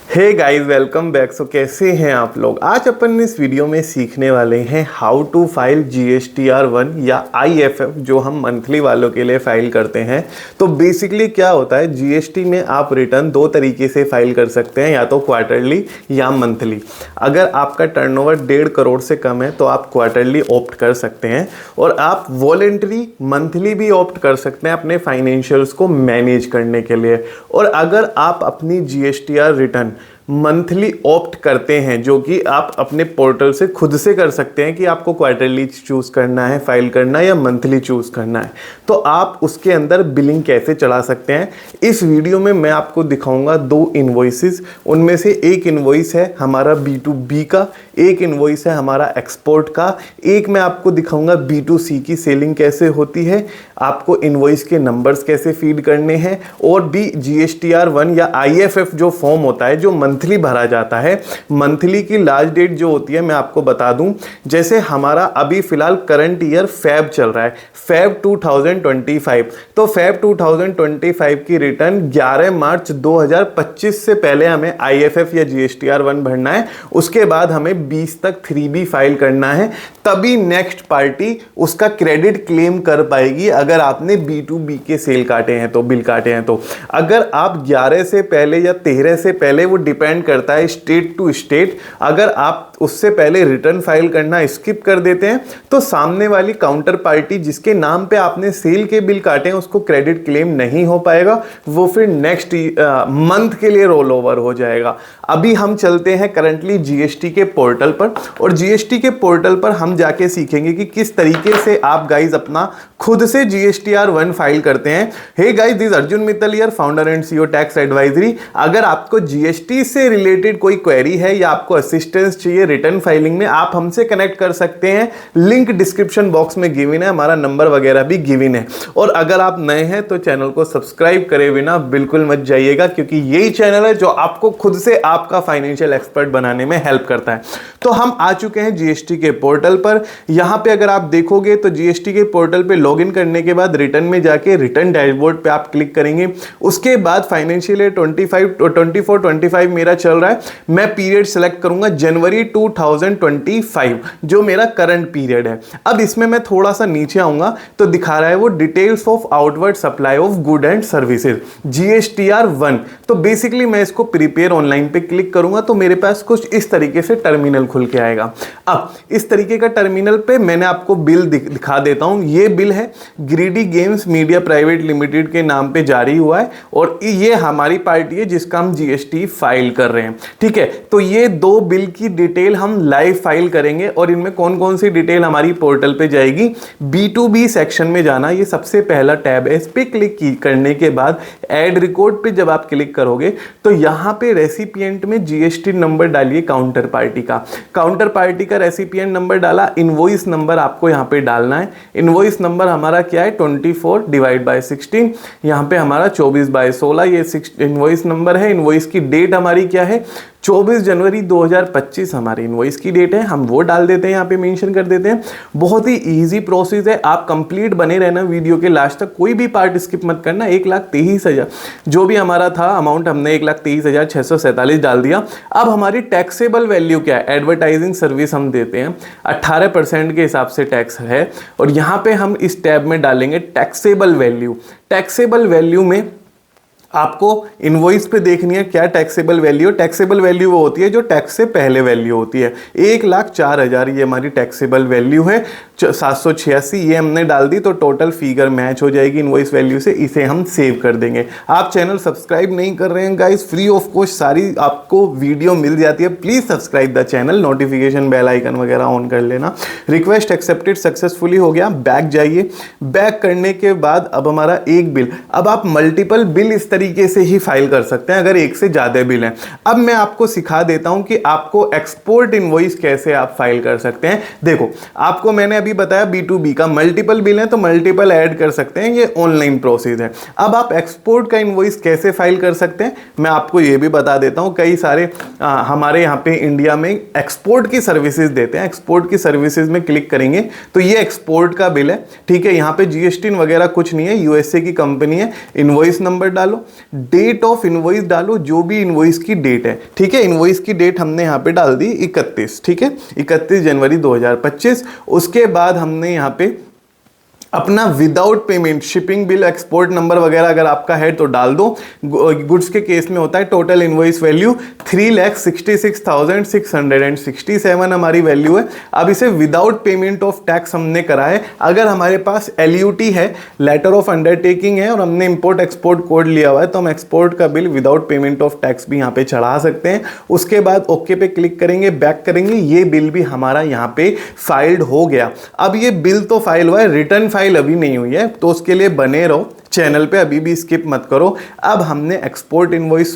हे guys, welcome back. So कैसे हैं आप लोग। आज अपन इस वीडियो में सीखने वाले हैं हाउ टू फाइल GSTR1 या IFF जो हम मंथली वालों के लिए फाइल करते हैं। तो बेसिकली क्या होता है, GST में आप रिटर्न दो तरीके से फाइल कर सकते हैं, या तो क्वार्टरली या मंथली। अगर आपका टर्नओवर 1.5 करोड़ से कम है तो आप क्वार्टरली ऑप्ट कर सकते हैं, और आप वॉलेंटरी मंथली भी ऑप्ट कर सकते हैं अपने फाइनेंशियल्स को मैनेज करने के लिए। और अगर आप अपनी GSTR रिटर्न मंथली ऑप्ट करते हैं, जो कि आप अपने पोर्टल से खुद से कर सकते हैं कि आपको क्वार्टरली चूज करना है, फाइल करना है या मंथली चूज करना है, तो आप उसके अंदर बिलिंग कैसे चढ़ा सकते हैं। इस वीडियो में मैं आपको दिखाऊंगा 2 इनवॉइसेस। उनमें से एक इनवॉइस है हमारा B2B का, एक इनवॉइस है हमारा एक्सपोर्ट का। एक मैं आपको दिखाऊंगा B2C की सेलिंग कैसे होती है, आपको इनवॉइस के नंबर्स कैसे फीड करने हैं, और भी GSTR1 या IFF जो फॉर्म होता है जो मंथली भरा जाता है। मंथली की लास्ट डेट जो होती है मैं आपको बता दूं, जैसे हमारा अभी फिलहाल करंट ईयर फेब चल रहा है, फेब 2025, तो फेब 2025 की रिटर्न 11 मार्च 2025 से पहले हमें IFF या GSTR1 भरना है। उसके बाद हमें 20 तक 3B फाइल करना है, तभी नेक्स्ट पार्टी उसका क्रेडिट क्लेम कर पाएगी अगर आपने B2B के सेल काटे हैं तो, बिल काटे हैं तो। अगर आप 11 से पहले या 13 से पहले, वो डिपेंड करता है स्टेट टू स्टेट, अगर आप उससे पहले रिटर्न फाइल करना स्किप कर देते हैं तो सामने वाली काउंटर पार्टी जिसके नाम पे आपने सेल के बिल काटे हैं उसको क्रेडिट क्लेम नहीं हो पाएगा, वो फिर नेक्स्ट मंथ के लिए रोल ओवर हो जाएगा। अभी हम चलते हैं करंटली GST के पोर्टल पर, और GST के पोर्टल पर हम जाके सीखेंगे कि किस तरीके से आप गाइज अपना खुद से GSTR1 फाइल करते हैं। Hey guys, this Arjun Mittal here, founder and CEO tax advisory. अगर आपको GST से रिलेटेड कोई क्वेरी है या आपको असिस्टेंस चाहिए रिटर्न फाइलिंग में, आप हमसे कनेक्ट कर सकते हैं। लिंक डिस्क्रिप्शन बॉक्स में गिवन है, हमारा नंबर वगैरह भी गिवन है। और अगर आप नए हैं तो चैनल को सब्सक्राइब करे बिना बिल्कुल मत जाइएगा, क्योंकि यही चैनल है जो आपको खुद से आपका फाइनेंशियल एक्सपर्ट बनाने में हेल्प करता है। तो हम आ चुके हैं GST के पोर्टल पर। यहां पे अगर आप देखोगे तो GST के पोर्टल पे लॉगिन करने के बाद रिटर्न में जाके रिटर्न डैशबोर्ड पे आप क्लिक करेंगे। उसके बाद फाइनेंशियल ईयर 24-25 मेरा चल रहा है, मैं पीरियड सेलेक्ट करूंगा जनवरी 2025 जो मेरा करंट पीरियड है। अब इसमें मैं थोड़ा सा नीचे आऊंगा तो दिखा रहा है वो details of outward supply of good and services GSTR1। तो बेसिकली मैं इसको प्रिपेयर ऑनलाइन पे क्लिक करूंगा तो मेरे पास कुछ इस तरीके से टर्मिनल खुल के आएगा। अब इस तरीके का टर्मिनल पे मैंने आपको बिल दिखा देता हूं। ये बिल है greedy games media private limited के नाम पे जारी हुआ है, और ये हमारी पार्टी है जिसका हम GST फाइल कर रहे हैं। ठीक है, तो ये 2 बिल की डिटेल हम लाइव फाइल करेंगे, और इनमें कौन कौन सी डिटेल हमारी पोर्टल पे जाएगी। B2B सेक्शन में जाना, ये सबसे पहला टैब है। इस पे क्लिक करने के बाद ऐड रिकॉर्ड पे जब आप क्लिक करोगे तो यहां पे रेसिपिएंट में GST नंबर डालिए काउंटर पार्टी का रेसिपिएंट नंबर डाला, इनवॉइस नंबर आपको यहां पे डालना है। इनवॉइस नंबर हमारा क्या है 24/16, यहां पे हमारा 24/16 ये इनवॉइस नंबर है। इनवॉइस की डेट हमारी क्या है 24 जनवरी 2025 हमारी इनवॉइस की डेट है, हम वो डाल देते हैं, यहाँ पे मेंशन कर देते हैं। बहुत ही इजी प्रोसेस है, आप कंप्लीट बने रहना वीडियो के लास्ट तक, कोई भी पार्ट स्किप मत करना। 1,23,000 जो भी हमारा था अमाउंट, हमने 1,23,647 डाल दिया। अब हमारी टैक्सेबल वैल्यू क्या है, एडवर्टाइजिंग सर्विस हम देते हैं 18% के हिसाब से टैक्स है, और यहाँ पे हम इस टैब में डालेंगे टैक्सेबल वैल्यू। टैक्सेबल वैल्यू में आपको इनवॉइस पे देखनी है क्या टैक्सेबल वैल्यू। टैक्सेबल वैल्यू वो होती है जो टैक्स से पहले वैल्यू होती है। 1,04,000 ये हमारी टैक्सेबल वैल्यू है। 786 ये हमने डाल दी तो टोटल फिगर मैच हो जाएगी इनवॉइस वैल्यू से। इसे हम सेव कर देंगे। आप चैनल सब्सक्राइब नहीं कर रहे हैं गाइस, फ्री ऑफ कॉस्ट सारी आपको वीडियो मिल जाती है। Please subscribe the channel, notification bell icon वगैरह ऑन कर लेना। रिक्वेस्ट एक्सेप्टेड सक्सेसफुली हो गया। बैक जाइए, बैक करने के बाद अब हमारा एक बिल, अब आप मल्टीपल बिल इस तरीके से ही फाइल कर सकते हैं अगर एक से ज्यादा बिल हैं। अब मैं आपको सिखा देता हूं कि आपको एक्सपोर्ट इनवॉइस कैसे आप फाइल कर सकते हैं। देखो, आपको मैंने अभी बताया B2B का मल्टीपल बिल है तो मल्टीपल ऐड कर सकते हैं, ये ऑनलाइन प्रोसेस है। अब आप एक्सपोर्ट का इनवॉइस कैसे फाइल कर सकते हैं मैं आपको ये भी बता देता हूं। कई सारे हमारे यहाँ पे इंडिया में एक्सपोर्ट की सर्विसेज देते हैं। एक्सपोर्ट की सर्विसेज में क्लिक करेंगे तो ये एक्सपोर्ट का बिल है। ठीक है, यहाँ पे GST वगैरह कुछ नहीं है, USA की कंपनी है। इनवॉइस नंबर डालो, डेट ऑफ इनवॉइस डालो, जो भी इनवॉइस की डेट है, ठीक है। इनवॉइस की डेट हमने यहाँ पे डाल दी 31, ठीक है, 31 जनवरी 2025। उसके बाद हमने यहाँ पे अपना without payment shipping bill, export number वगैरह अगर आपका है तो डाल दो। गुड्स के केस में होता है टोटल इनवॉइस वैल्यू 3,66,667 हमारी वैल्यू है। अब इसे विदाउट पेमेंट ऑफ टैक्स हमने करा है। अगर हमारे पास LUT है, लेटर ऑफ अंडरटेकिंग है, और हमने इंपोर्ट एक्सपोर्ट कोड लिया हुआ है, तो हम एक्सपोर्ट का bill without payment of tax भी यहाँ पे चढ़ा सकते हैं। उसके बाद ओके पे क्लिक करेंगे, बैक करेंगे, ये बिल भी हमारा यहाँ पे फाइल्ड हो गया। अब ये बिल तो फाइल हुआ है, रिटर्न फाइल अभी नहीं हुई है, तो उसके लिए बने रहो चैनल पे, अभी भी स्किप मत करो। अब हमने एक्सपोर्ट इनवॉइस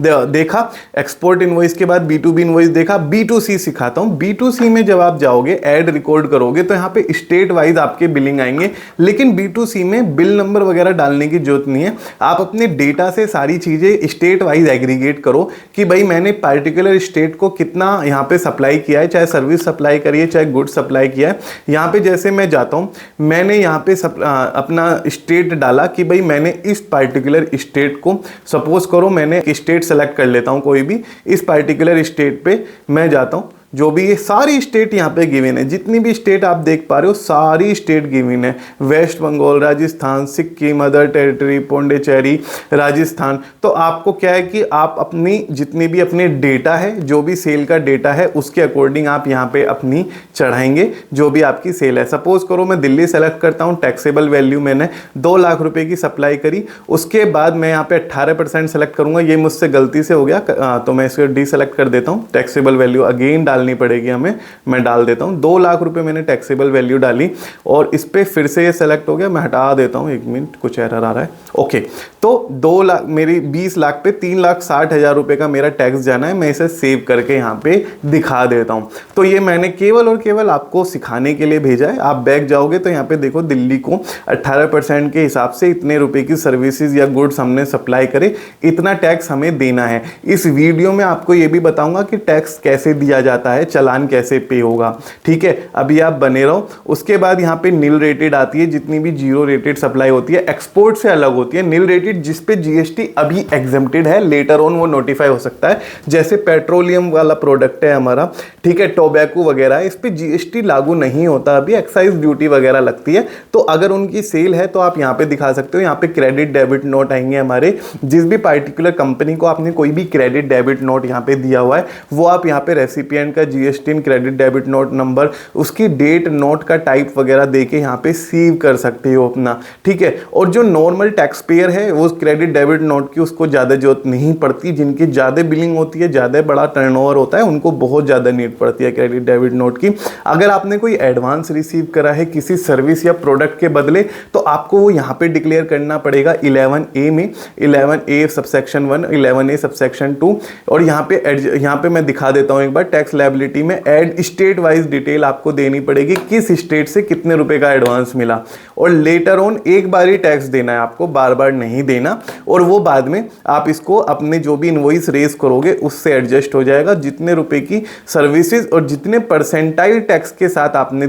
देखा, एक्सपोर्ट इनवॉइस के बाद B2B इनवॉइस देखा। B2C सिखाता हूं। B2C में जब आप जाओगे, ऐड रिकॉर्ड करोगे, तो यहाँ पे स्टेट वाइज आपके बिलिंग आएंगे, लेकिन B2C में बिल नंबर वगैरह डालने की जरूरत नहीं है। आप अपने डेटा से सारी चीजें स्टेट वाइज एग्रीगेट करो कि भाई मैंने पार्टिकुलर स्टेट को कितना यहाँ पे सप्लाई किया है, चाहे सर्विस सप्लाई करिए चाहे गुड्स सप्लाई किया है। यहाँ पे जैसे मैं जाता हूँ, मैंने यहाँ पे अपना स्टेट डाला कि भाई मैंने इस पार्टिकुलर स्टेट को, सपोज करो मैंने स्टेट सेलेक्ट कर लेता हूं, कोई भी इस पार्टिकुलर स्टेट पे मैं जाता हूं। जो भी ये सारी स्टेट यहाँ पे गिवन है, जितनी भी स्टेट आप देख पा रहे हो सारी स्टेट गिवन है। West Bengal, Rajasthan, Sikkim, other territory, Pondicherry, Rajasthan. तो आपको क्या है कि आप अपनी जितनी भी अपने डेटा है, जो भी सेल का डेटा है, उसके अकॉर्डिंग आप यहाँ पे अपनी चढ़ाएंगे जो भी आपकी सेल है। सपोज करो मैं दिल्ली सेलेक्ट करता हूँ, टैक्सेबल वैल्यू मैंने 2 लाख रुपए की सप्लाई करी। उसके बाद मैं यहाँ पे 18% सेलेक्ट करूंगा, ये मुझसे गलती से हो गया, तो मैं इसको डीसेलेक्ट कर देता हूँ। टैक्सेबल वैल्यू अगेन डालनी पड़ेगी हमें, मैं डाल देता हूं 2 लाख रुपए मैंने टैक्सेबल वैल्यू डाली, और इस पे फिर से ये सेलेक्ट हो गया। मैं हटा देता हूं, 1 मिनट, कुछ एरर आ रहा है। ओके, तो 2 लाख मेरी 20 लाख पे 3,60,000 रुपए का मेरा टैक्स जाना है। मैं इसे सेव करके यहाँ पे दिखा देता हूं। तो ये मैंने केवल और केवल आपको सिखाने के लिए भेजा है। आप बैक जाओगे तो यहाँ पे देखो, दिल्ली को 18% के हिसाब से इतने रुपए की सर्विसेज या गुड्स हमने सप्लाई करे, इतना टैक्स हमें देना है। इस वीडियो में आपको ये भी बताऊंगा कि टैक्स कैसे दिया जाता है, चालान कैसे पे होगा, ठीक है। अभी आप बने रहो। उसके बाद यहाँ पे नील रेटेड आती है, जितनी भी 0 रेटेड सप्लाई होती है एक्सपोर्ट से अलग होती है। नील रेटेड जिस पे GST अभी एग्जेम्प्टेड है, लेटर ऑन वो नोटिफाई हो सकता है। जैसे पेट्रोलियम वाला प्रोडक्ट है हमारा, ठीक है, टोबैको वगैरह, इस पे GST लागू नहीं होता, अभी एक्साइज ड्यूटी वगैरह लगती है। तो अगर उनकी सेल है तो आप यहाँ पे दिखा सकते हो। यहाँ पे क्रेडिट डेबिट नोट आएंगे हमारे, जिस भी पार्टिकुलर कंपनी को आपने कोई भी क्रेडिट डेबिट नोट यहाँ पे दिया हुआ है, वो आप यहाँ पे रेसिपिएंट का GST credit debit note number, उसकी डेट, नोट का टाइप वगैरह देके यहाँ पे सेव कर सकते हो अपना, ठीक है। और जो नॉर्मल टैक्स पेयर है, वो क्रेडिट डेबिट नोट की उसको ज़्यादा जरूरत नहीं पड़ती। जिनकी ज़्यादा बिलिंग होती है, ज़्यादा बड़ा टर्नओवर होता है, उनको बहुत ज़्यादा नीड पड़ती है क्रेडिट डेबिट नोट की। अगर आपने कोई एडवांस रिसीव करा है किसी सर्विस या प्रोडक्ट के बदले, तो आपको वो यहाँ पे डिक्लेयर करना पड़ेगा 11A में, 11A सबसेक्शन 1, 11A सबसेक्शन 2। और यहाँ पे मैं दिखा देता हूँ एक बार, टैक्स लायबिलिटी में एड स्टेट वाइज डिटेल आपको देनी पड़ेगी, किस स्टेट से कितने रुपए का एडवांस मिला। और लेटर ऑन एक बार ही टैक्स देना है आपको, बार बार नहीं देना। और वो बाद में आप इसको अपने जो भी इनवॉइस रेज करोगे उससे एडजस्ट हो जाएगा। जितने रुपए की सर्विसेज और जितने परसेंटाइल टैक्स के साथ आपने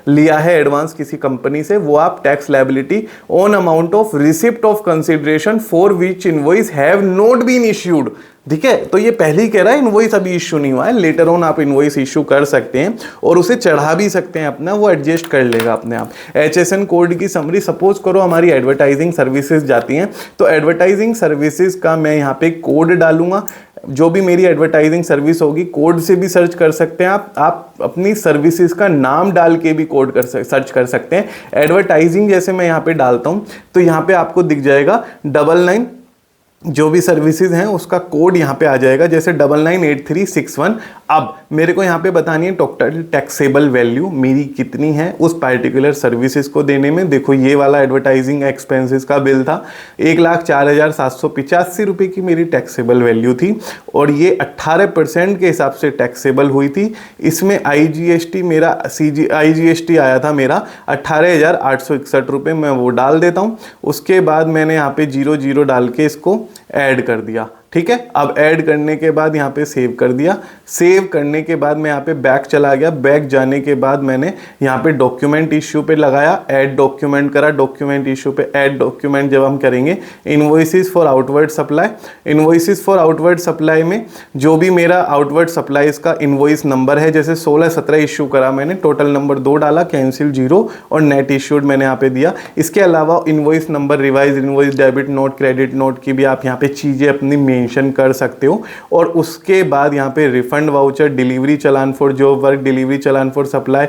लिया है एडवांस किसी कंपनी से, वो आप tax liability on amount of receipt of consideration for which invoice have not been issued, ठीक है। तो ये पहले ही कह रहा है इनवॉइस अभी इश्यू नहीं हुआ है, लेटर ऑन आप इनवॉइस इश्यू कर सकते हैं और उसे चढ़ा भी सकते हैं अपना, वो एडजस्ट कर लेगा अपने आप। HSN कोड की समरी, सपोज करो हमारी एडवर्टाइजिंग सर्विसेज जाती हैं, तो एडवर्टाइजिंग सर्विसेज का मैं यहाँ पे कोड डालूंगा। जो भी मेरी एडवर्टाइजिंग सर्विस होगी, कोड से भी सर्च कर सकते हैं आप अपनी सर्विसेज का नाम डाल के भी कोड सर्च कर सकते हैं। एडवर्टाइजिंग जैसे मैं यहाँ पे डालता हूँ तो यहाँ पे आपको दिख जाएगा 99, जो भी सर्विसेज हैं उसका कोड यहाँ पे आ जाएगा, जैसे 998361। अब मेरे को यहाँ पे बतानी है टोटल टैक्सेबल वैल्यू मेरी कितनी है उस पार्टिकुलर सर्विसेज को देने में। देखो ये वाला एडवर्टाइजिंग एक्सपेंसेस का बिल था, 1,04,785 रुपये की मेरी टैक्सेबल वैल्यू थी, और ये 18% के हिसाब से टैक्सेबल हुई थी। इसमें IGST मेरा IGST आया था मेरा 18,861 रुपये, मैं वो डाल देता हूँ। उसके बाद मैंने यहाँ पे 00 डाल के इसको ऐड कर दिया, ठीक है। अब ऐड करने के बाद यहाँ पे सेव कर दिया। सेव करने के बाद मैं यहाँ पे बैक चला गया। बैक जाने के बाद मैंने यहाँ पे डॉक्यूमेंट इश्यू पे लगाया, ऐड डॉक्यूमेंट करा। डॉक्यूमेंट इश्यू पे ऐड डॉक्यूमेंट जब हम करेंगे, invoices for outward supply, invoices for outward supply में जो भी मेरा आउटवर्ड सप्लाईज का इनवॉइस नंबर है, जैसे 16-17 इश्यू करा मैंने, टोटल नंबर 2 डाला, कैंसिल 0 और नेट इश्यूड मैंने यहाँ पे दिया। इसके अलावा invoice number, revise invoice, debit note, credit note की भी आप यहाँ पे चीज़ें अपनी मेंशन कर सकते हो। और उसके बाद यहाँ पे refund voucher, delivery challan for job work, delivery challan for supply,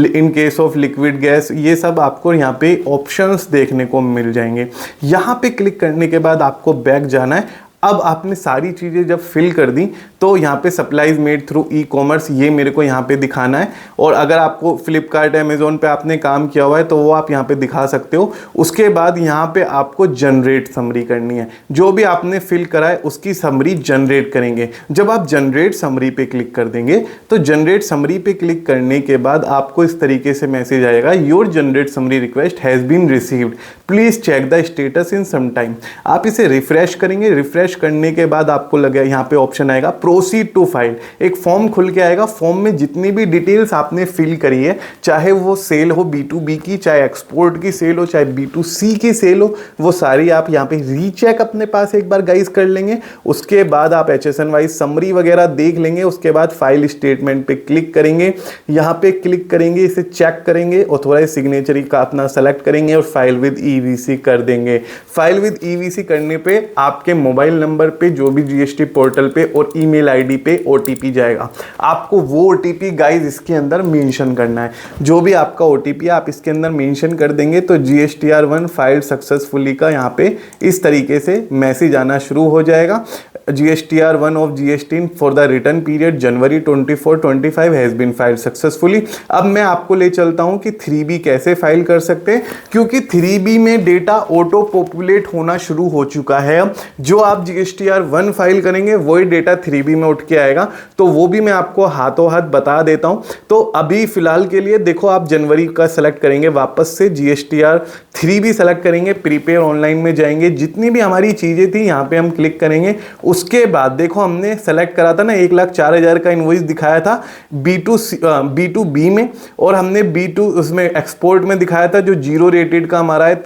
in case of liquid gas, ये सब आपको यहाँ पे ऑप्शंस देखने को मिल जाएंगे। यहाँ पे क्लिक करने के बाद आपको बैक जाना है। अब आपने सारी चीज़ें जब फिल कर दी तो यहाँ पे supplies made through e commerce, ये मेरे को यहाँ पे दिखाना है। और अगर आपको फ्लिपकार्ट, अमेजोन पे आपने काम किया हुआ है तो वो आप यहाँ पे दिखा सकते हो। उसके बाद यहाँ पे आपको जनरेट समरी करनी है। जो भी आपने फिल करा है उसकी समरी जनरेट करेंगे। जब आप जनरेट समरी पे क्लिक कर देंगे तो जनरेट समरी पे क्लिक करने के बाद आपको इस तरीके से मैसेज आएगा, your generate summary request has been received, please check the status in some time. आप इसे रिफ्रेश करेंगे। रिफ्रेश करने के बाद आपको लगे यहाँ पे ऑप्शन आएगा प्रोसीड टू फाइल। एक फॉर्म खुल के आएगा। फॉर्म में जितनी भी डिटेल्स आपने फिल करी है, चाहे वो सेल हो B2B की, चाहे एक्सपोर्ट की सेल हो, चाहे B2C की सेल हो, वो सारी आप यहाँ पे रीचेक अपने पास एक बार गाइस कर लेंगे। उसके बाद आप HSN वाइज समरी वगैरह देख लेंगे। उसके बाद फाइल स्टेटमेंट पे क्लिक करेंगे। यहाँ पे क्लिक करेंगे, इसे चेक करेंगे, ऑथोराइज सिग्नेचरी का अपना सेलेक्ट करेंगे और फाइल विद EVC कर देंगे। फाइल विद EVC करने पे आपके मोबाइल नंबर पे जो भी GST पोर्टल पे और ईमेल आईडी पे OTP जाएगा। आपको वो OTP गाइस इसके अंदर मेंशन करना है। जो भी आपका OTP है आप इसके अंदर मेंशन कर देंगे तो GSTR1 फाइल सक्सेसफुली का यहाँ पे इस तरीके से मैसेज आना शुरू हो जाएगा। GSTR1 of GST for the return period January 24-25 has been filed successfully। अब मैं आपको ले चलता हूं कि 3B कैसे फाइल कर सकते हैं, क्योंकि 3B में डेटा ऑटो पॉपुलेट होना शुरू हो चुका है। अब जो आप GSTR1 फाइल करेंगे वही डेटा 3B में उठ के आएगा, तो वो भी मैं आपको हाथों हाथ बता देता हूं। तो अभी फिलहाल के लिए देखो, आप जनवरी का सेलेक्ट करेंगे, वापस से GSTR3B सेलेक्ट करेंगे, प्रीपेयर ऑनलाइन में जाएंगे, जितनी भी हमारी चीजें थी यहाँ पे हम क्लिक करेंगे। उसके बाद देखो हमने सेलेक्ट करा था ना 1,04,000 का इनवॉइस दिखाया था B2B में, और हमने B2 उसमें एक्सपोर्ट में दिखाया था जो 0 रेटेड का हमारा है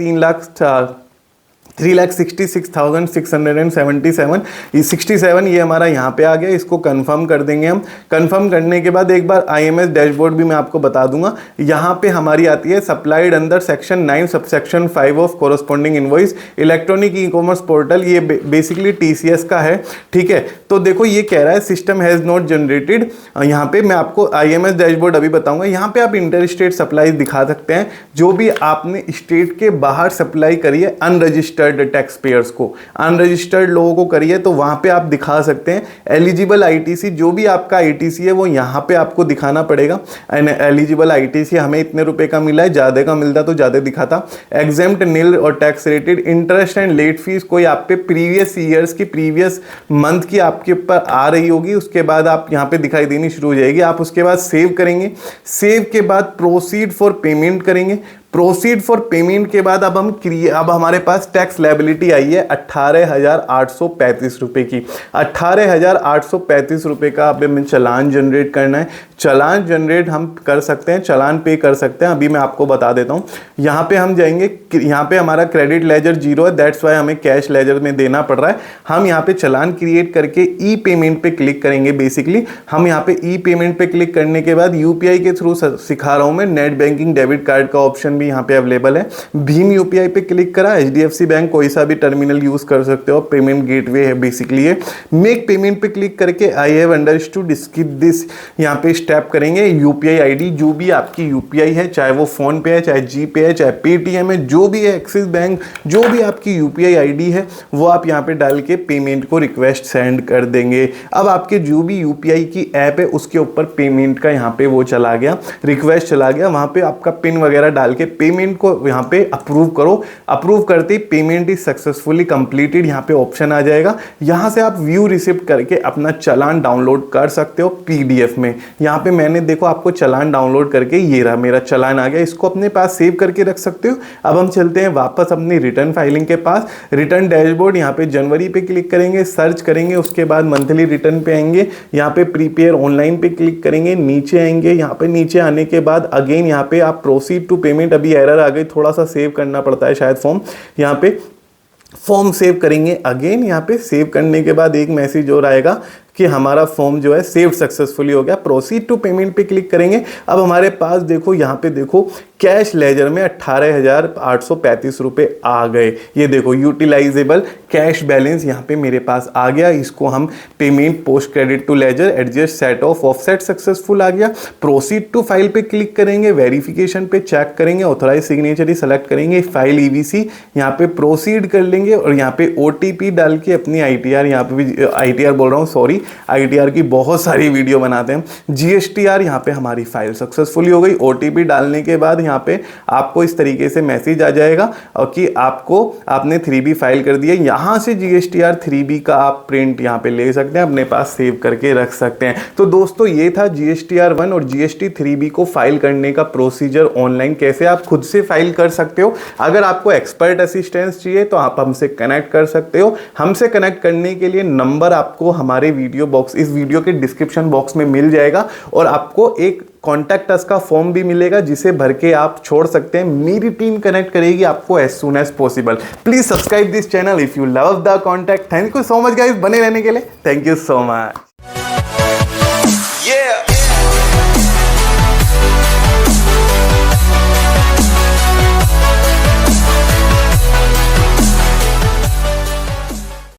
3,66,677। ये 67 ये हमारा यहाँ पे आ गया। इसको कंफर्म कर देंगे हम। कंफर्म करने के बाद एक बार IMS डैशबोर्ड भी मैं आपको बता दूंगा। यहाँ पे हमारी आती है supplied under section 9 subsection 5 of corresponding invoice electronic e commerce portal. ये बेसिकली TCS का है, ठीक है। तो देखो ये कह रहा है सिस्टम हैज़ नॉट जनरेटेड। यहाँ पे मैं आपको IMS डैशबोर्ड अभी बताऊंगा। यहाँ पे आप इंटर स्टेट सप्लाई दिखा सकते हैं, जो भी आपने स्टेट के बाहर सप्लाई करी है अनरजिस्टर्ड टैक्स पेयर्स को, अनरजिस्टर्ड लोगों को करिए तो वहां पे आप दिखा सकते हैं। एलिजिबल ITC, जो भी आपका ITC है वो यहाँ पे आपको दिखाना पड़ेगा। एंड एलिजिबल ITC हमें इतने रुपए का मिला है, ज्यादा का मिलता तो ज्यादा दिखाता। एग्जेम्प्ट निल और tax rated, interest and let fees कोई आप पे प्रीवियस ईयर्स की, प्रीवियस मंथ की आपके ऊपर आ रही होगी, उसके बाद आप यहाँ पे दिखाई देनी शुरू हो जाएगी। आप उसके बाद सेव करेंगे। सेव के बाद प्रोसीड फॉर पेमेंट करेंगे। प्रोसीड फॉर पेमेंट के बाद अब हमारे पास टैक्स लायबिलिटी आई है 18,835 रुपए की। 18,835 रुपए का अब हमें चालान जनरेट करना है। चालान जनरेट हम कर सकते हैं, चालान पे कर सकते हैं। अभी मैं आपको बता देता हूँ। यहाँ पे हम जाएंगे, यहाँ पे हमारा क्रेडिट लेजर 0 है, दैट्स वाई हमें कैश लेजर में देना पड़ रहा है। हम यहाँ पे चालान क्रिएट करके ई पेमेंट पे क्लिक करेंगे। बेसिकली हम यहाँ पे ई पेमेंट पे क्लिक करने के बाद UPI के थ्रू सिखा रहा हूँ मैं, नेट बैंकिंग डेबिट कार्ड का ऑप्शन भी यहाँ पे अवेलेबल है। भीम UPI पे क्लिक करा, HDFC बैंक कोई सा भी टर्मिनल यूज कर सकते हो, पेमेंट गेटवे है बेसिकली ये। मेक पेमेंट पे क्लिक करके I have understood skip this यहाँ पे स्टेप करेंगे। UPI ID जो भी आपकी UPI है, चाहे वो फोन पे है, चाहे GPay है, चाहे Paytm है, जो भी है, एक्सिस बैंक, जो भी आपकी UPI ID है वो आप यहाँ पे डाल के पेमेंट को रिक्वेस्ट सेंड कर देंगे। अब आपके जो भी UPI की ऐप है उसके ऊपर पेमेंट का यहाँ पे वो चला गया, रिक्वेस्ट चला गया। वहाँ पे आपका पिन वगैरह डाल के पेमेंट को यहाँ पे अप्रूव करो। अप्रूव करते ही पेमेंट इज सक्सेसफुली कंप्लीटेड यहाँ पे ऑप्शन आ जाएगा। यहाँ से आप व्यू रिसिप्ट करके अपना चालान डाउनलोड कर सकते हो पीडीएफ में। यहाँ पे मैंने देखो आपको चालान डाउनलोड करके ये रहा मेरा चालान आ गया, इसको अपने पास सेव करके रख सकते हो। अब हम चलते हैं वापस अपनी रिटर्न फाइलिंग के पास। रिटर्न डैशबोर्ड, यहाँ पे जनवरी पे क्लिक करेंगे, सर्च करेंगे, उसके बाद मंथली रिटर्न पे आएंगे, यहाँ पे प्रीपेयर ऑनलाइन पे क्लिक करेंगे, नीचे आएंगे। यहाँ पे नीचे आने के बाद अगेन यहाँ पे आप प्रोसीड टू पेमेंट, अभी एरर आ गई, थोड़ा सा सेव करना पड़ता है शायद फॉर्म, यहाँ पे फॉर्म सेव करेंगे। अगेन यहाँ पे सेव करने के बाद एक मैसेज और आएगा कि हमारा फॉर्म जो है सेव सक्सेसफुली हो गया। प्रोसीड टू पेमेंट पे क्लिक करेंगे। अब हमारे पास देखो यहाँ पे देखो कैश लेजर में 18,835 रुपये आ गए। ये देखो यूटिलाइजेबल कैश बैलेंस यहाँ पे मेरे पास आ गया। इसको हम payment post credit to ledger adjust set off offset successful आ गया। प्रोसीड टू फाइल पे क्लिक करेंगे, वेरिफिकेशन पे चेक करेंगे, ऑथराइज सिग्नेचर ही सेलेक्ट करेंगे, फाइल ईवीसी यहाँ पे प्रोसीड कर लेंगे और यहाँ पे ओटीपी डाल के अपनी आईटीआर, यहाँ पे भी आईटीआर बोल रहा हूँ सॉरी, आईटीआर की बहुत सारी वीडियो बनाते हैं। जीएसटीआर यहाँ पे हमारी फाइल सक्सेसफुली हो गई। ओटीपी डालने के बाद यहाँ पे आपको इस तरीके से मैसेज आ जाएगा और कि आपने 3B फाइल कर दिया। यहाँ से जीएसटीआर 3B का आप प्रिंट यहाँ पे ले सकते हैं, अपने पास सेव करके रख सकते हैं। तो दोस्तों ये था जीएसटीआर 1 और जीएसटी 3B को फाइल करने का प्रोसीजर ऑनलाइन, कैसे आप खुद से फाइल कर सकते हो। अगर आपको एक्सपर्ट असिस्टेंस चाहिए तो आप हमसे कनेक्ट कर सकते हो। हमसे कनेक्ट करने के लिए नंबर आपको हमारे इस वीडियो के डिस्क्रिप्शन बॉक्स में मिल जाएगा और आपको एक कॉन्टैक्ट अस का फॉर्म भी मिलेगा जिसे भर के आप छोड़ सकते हैं। मेरी टीम कनेक्ट करेगी आपको as soon as possible. Please subscribe this channel if you love the contact. Thank you so much guys बने रहने के लिए। Thank you so much.